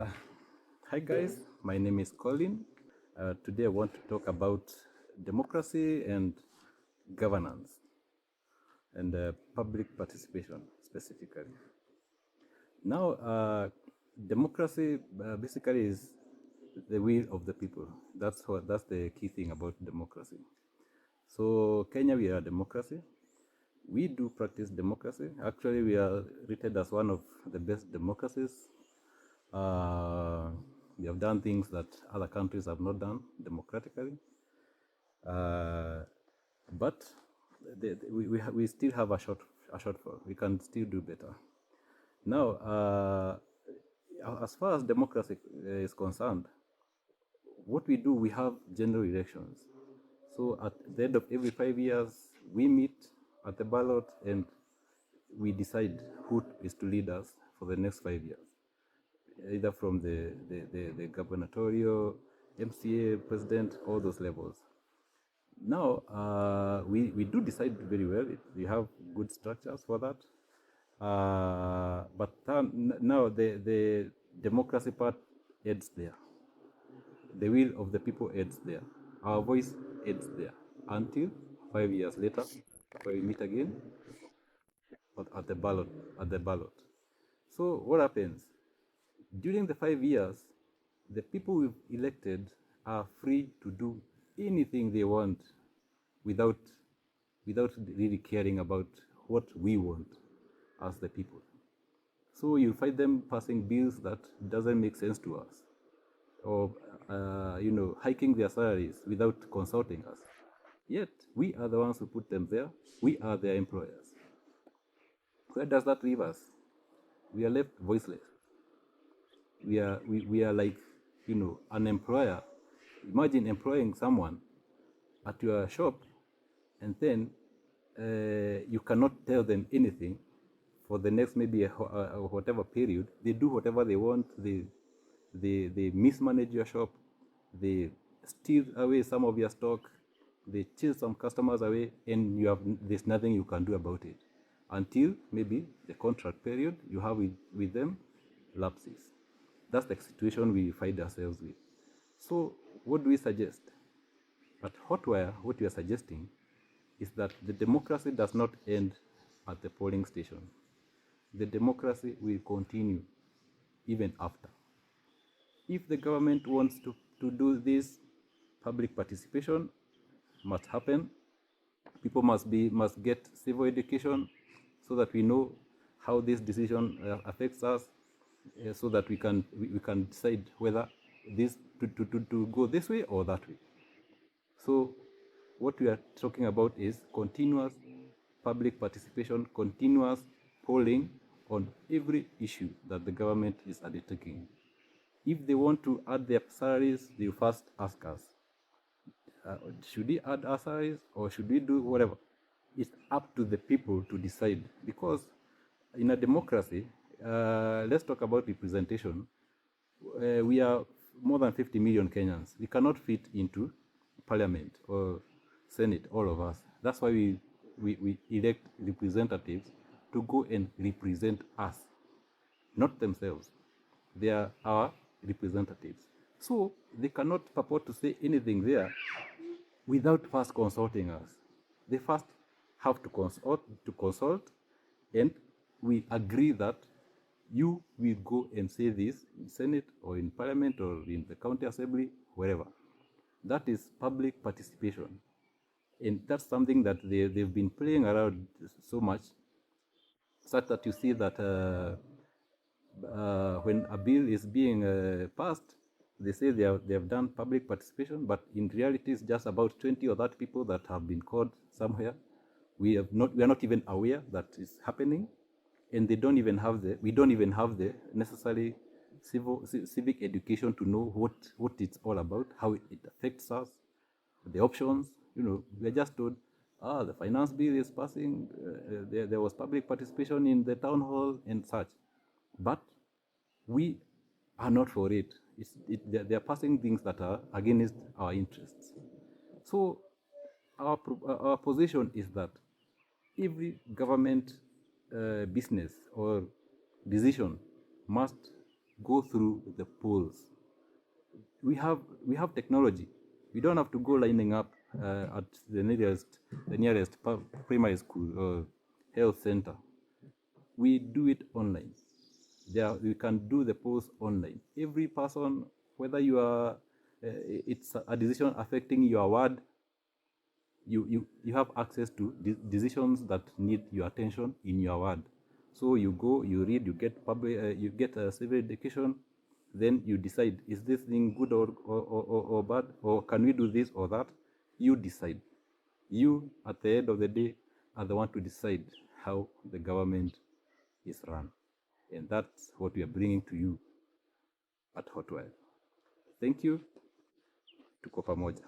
Uh, Hi guys, my name is Colin. Today I want to talk about democracy and governance and public participation specifically. Now, democracy basically is the will of the people. That's the key thing about democracy. So Kenya, we are a democracy. We do practice democracy. Actually, we are rated as one of the best democracies. Uh, we have done things that other countries have not done democratically. Uh, but we still have a shortfall. We can still do better. Now, as far as democracy is concerned, what we do, we have general elections. So at the end of every 5 years, we meet at the ballot and we decide who is to lead us for the next 5 years, either from the gubernatorial, MCA, president, all those levels. Now, we do decide very well. We have good structures for that. But now the democracy part ends there. The will of the people ends there. Our voice ends there until 5 years later, when we meet again at the ballot. At the ballot. So what happens? During the 5 years, the people we've elected are free to do anything they want without without really caring about what we want as the people. So you find them passing bills that doesn't make sense to us, or hiking their salaries without consulting us. Yet we are the ones who put them there. We are their employers. Where does that leave us? We are left voiceless. We are like an employer. Imagine employing someone at your shop, and then you cannot tell them anything for the next maybe whatever period. They do whatever they want. They mismanage your shop. They steal away some of your stock. They chase some customers away, and there's nothing you can do about it until maybe the contract period you have with them lapses. That's the situation we find ourselves with. So what do we suggest? At Hotwire, what we are suggesting is that the democracy does not end at the polling station. The democracy will continue even after. If the government wants to do this, public participation must happen. People must get civil education so that we know how this decision affects us, so that we can decide whether this to go this way or that way. So what we are talking about is continuous public participation, continuous polling on every issue that the government is undertaking. If they want to add their salaries, they first ask us, should we add our salaries or should we do whatever? It's up to the people to decide, because in a democracy, let's talk about representation. We are more than 50 million Kenyans. We cannot fit into parliament or senate, all of us. That's why we elect representatives to go and represent us, not themselves. They are our representatives. So they cannot purport to say anything there without first consulting us. They first have to consult, and we agree that you will go and say this in Senate or in Parliament or in the County Assembly, wherever. That is public participation. And that's something that they've been playing around so much, such that you see that when a bill is being passed, they say they have done public participation, but in reality, it's just about 20 or 30 people that have been called somewhere. We are not even aware that it's happening, and we don't even have the necessary civic education to know what it's all about, how it affects us, the options. We are just told, the finance bill is passing. There was public participation in the town hall and such, but we are not for it. They are passing things that are against our interests. So our position is that every government business or decision must go through the polls. We have technology. We don't have to go lining up at the nearest primary school or health center. We do it online. We can do the polls online. Every person, whether you are, it's a decision affecting your ward, you have access to decisions that need your attention in your ward. So you go, you read, you get a civil education, then you decide, is this thing good or bad, or can we do this or that? You decide. You, at the end of the day, are the one to decide how the government is run. And that's what we are bringing to you at Hotwire. Thank you. Tuko pamoja.